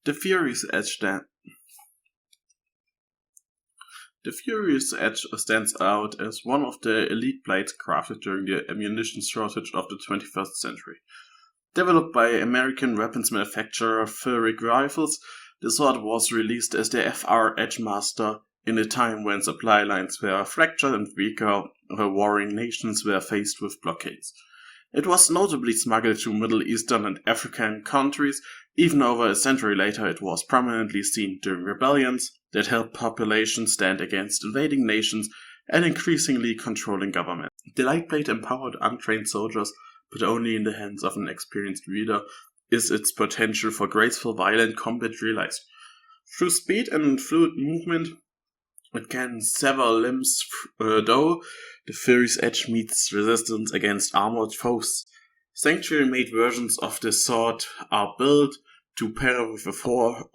The Furious Edge stands out as one of the elite blades crafted during the ammunition shortage of the 21st century. Developed by American weapons manufacturer Furious Rifles, the sword was released as the FR Edgemaster in a time when supply lines were fractured and weaker, where warring nations were faced with blockades. It was notably smuggled to Middle Eastern and African countries. Even over a century later, it was prominently seen during rebellions that helped populations stand against invading nations and increasingly controlling governments. The light blade empowered untrained soldiers, but only in the hands of an experienced wielder, is its potential for graceful, violent combat realized. Through speed and fluid movement, it can sever limbs, though the Furious Edge meets resistance against armored foes. Sanctuary-made versions of the sword are built to pair with a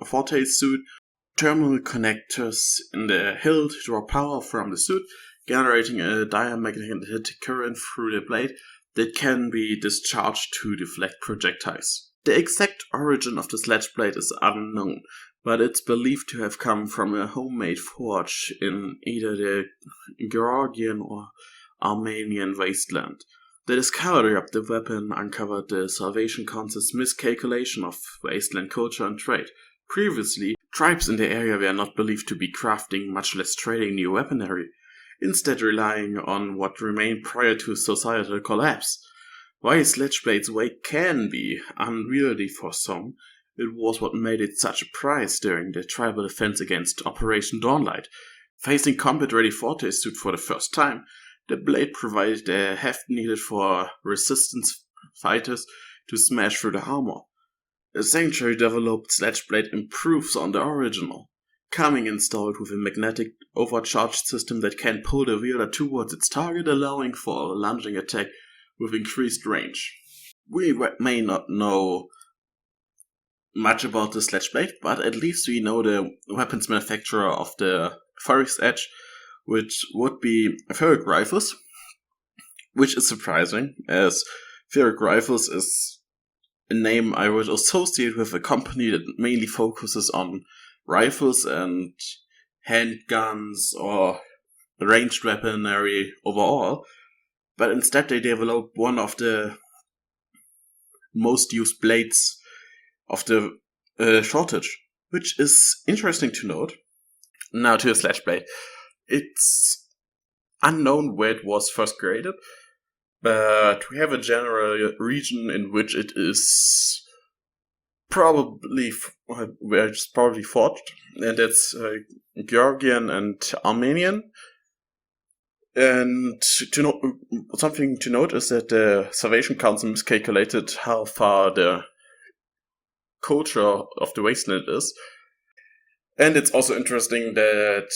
forte suit. Terminal connectors in the hilt draw power from the suit, generating a diamagnetic current through the blade that can be discharged to deflect projectiles. The exact origin of the sledge blade is unknown, but it's believed to have come from a homemade forge in either the Georgian or Armenian wasteland. The discovery of the weapon uncovered the Salvation Council's miscalculation of wasteland culture and trade. Previously, tribes in the area were not believed to be crafting, much less trading new weaponry, instead relying on what remained prior to societal collapse. While sledge blade's weight can be unwieldy for some, it was what made it such a prize during the tribal defense against Operation Dawnlight. Facing combat-ready forte suit for the first time, the blade provided the heft needed for resistance fighters to smash through the armor. A Sanctuary-developed sledge blade improves on the original, coming installed with a magnetic overcharged system that can pull the wielder towards its target, allowing for a lunging attack with increased range. We may not know much about the sledge blade, but at least we know the weapons manufacturer of the Furious Edge, which would be Furious Rifles, which is surprising, as Furious Rifles is a name I would associate with a company that mainly focuses on rifles and handguns or ranged weaponry overall, but instead they developed one of the most used blades of the shortage, which is interesting to note. Now to the sledge blade. It's unknown where it was first created, but we have a general region in which it is probably where it's probably forged, and it's Georgian and Armenian. And something to note is that the Salvation Council miscalculated how far the culture of the wasteland is. And it's also interesting that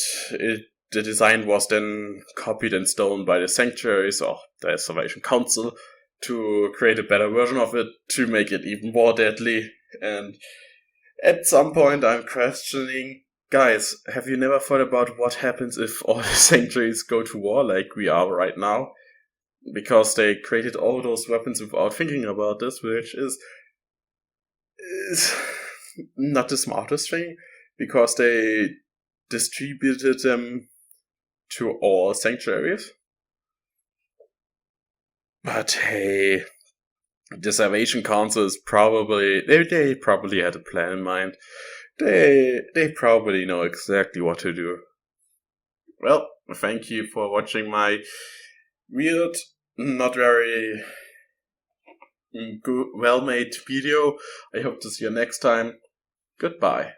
the design was then copied and stolen by the sanctuaries or the Salvation Council to create a better version of it, to make it even more deadly. And at some point I'm questioning, guys, have you never thought about what happens if all the sanctuaries go to war like we are right now? Because they created all those weapons without thinking about this, which is not the smartest thing, because they distributed them to all sanctuaries. But hey, the Salvation Council is probably, they probably had a plan in mind. They probably know exactly what to do. Well, thank you for watching my weird, not very good, well-made video. I hope to see you next time. Goodbye.